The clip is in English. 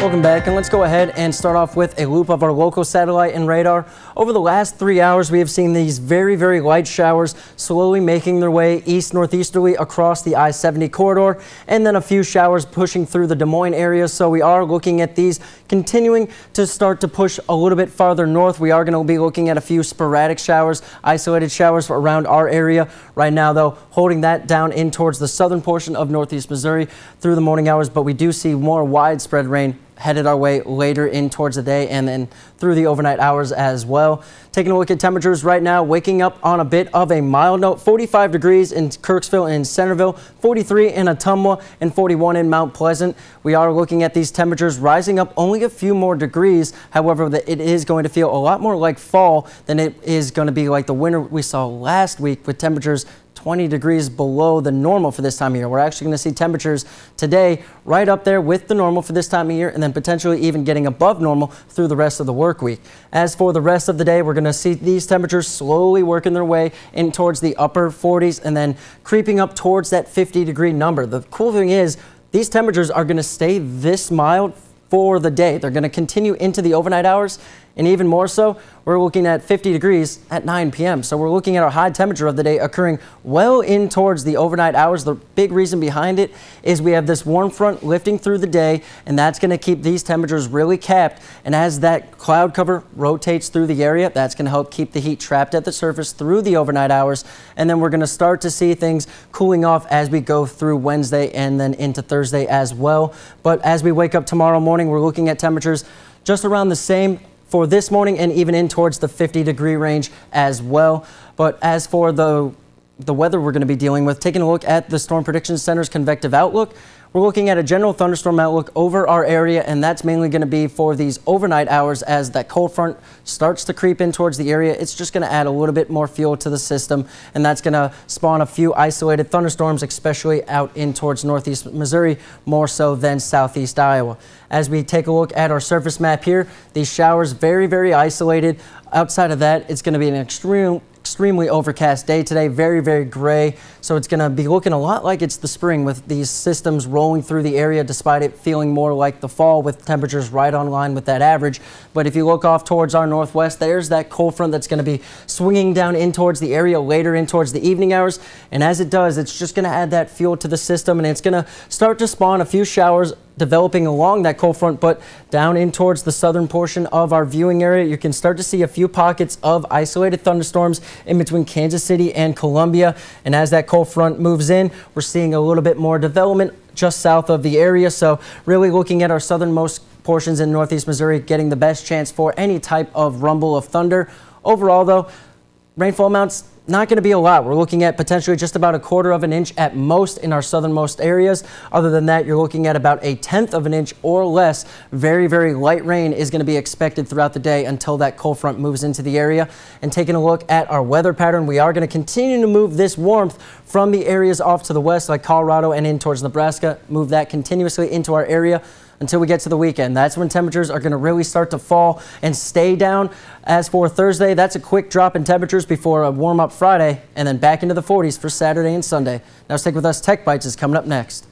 Welcome back, and let's go ahead and start off with a loop of our local satellite and radar. Over the last 3 hours, we have seen these very light showers slowly making their way east-northeasterly across the I-70 corridor, and then a few showers pushing through the Des Moines area. So we are looking at these continuing to start to push a little bit farther north. We are going to be looking at a few sporadic showers, isolated showers around our area. Right now, though, holding that down in towards the southern portion of northeast Missouri through the morning hours, but we do see more widespread rain headed our way later in towards the day and then through the overnight hours as well. Taking a look at temperatures right now, waking up on a bit of a mild note. 45 degrees in Kirksville and Centerville, 43 in Ottumwa, and 41 in Mount Pleasant. We are looking at these temperatures rising up only a few more degrees. However, it is going to feel a lot more like fall than it is going to be like the winter we saw last week, with temperatures 20 degrees below the normal for this time of year. We're actually going to see temperatures today right up there with the normal for this time of year, and then potentially even getting above normal through the rest of the work week. As for the rest of the day, we're going to see these temperatures slowly working their way in towards the upper 40s and then creeping up towards that 50-degree number. The cool thing is these temperatures are going to stay this mild for the day. They're going to continue into the overnight hours, and even more so, we're looking at 50 degrees at 9 p.m. So we're looking at our high temperature of the day occurring well in towards the overnight hours. The big reason behind it is we have this warm front lifting through the day, and that's going to keep these temperatures really capped. And as that cloud cover rotates through the area, that's going to help keep the heat trapped at the surface through the overnight hours. And then we're going to start to see things cooling off as we go through Wednesday and then into Thursday as well. But as we wake up tomorrow morning, we're looking at temperatures just around the same for this morning and even in towards the 50-degree range as well. But as for the weather we're going to be dealing with, taking a look at the Storm Prediction Center's convective outlook, we're looking at a general thunderstorm outlook over our area, and that's mainly going to be for these overnight hours. As that cold front starts to creep in towards the area, it's just going to add a little bit more fuel to the system, and that's going to spawn a few isolated thunderstorms, especially out in towards northeast Missouri, more so than southeast Iowa. As we take a look at our surface map here, these showers very isolated. Outside of that, it's going to be an extremely overcast day today, very gray. So it's going to be looking a lot like it's the spring, with these systems rolling through the area, despite it feeling more like the fall with temperatures right on line with that average. But if you look off towards our northwest, there's that cold front that's going to be swinging down in towards the area later in towards the evening hours. And as it does, it's just going to add that fuel to the system, and it's going to start to spawn a few showers developing along that cold front, but down in towards the southern portion of our viewing area, you can start to see a few pockets of isolated thunderstorms in between Kansas City and Columbia. And as that cold front moves in, we're seeing a little bit more development just south of the area. So really looking at our southernmost portions in northeast Missouri, getting the best chance for any type of rumble of thunder. Overall, though, rainfall amounts not going to be a lot. We're looking at potentially just about 1/4 of an inch at most in our southernmost areas. Other than that, you're looking at about 1/10 of an inch or less. Very light rain is going to be expected throughout the day until that cold front moves into the area. And taking a look at our weather pattern, we are going to continue to move this warmth from the areas off to the west, like Colorado and in towards Nebraska, move that continuously into our area until we get to the weekend. That's when temperatures are going to really start to fall and stay down. As for Thursday, that's a quick drop in temperatures before a warm-up Friday, and then back into the 40s for Saturday and Sunday. Now stick with us. Tech Bites is coming up next.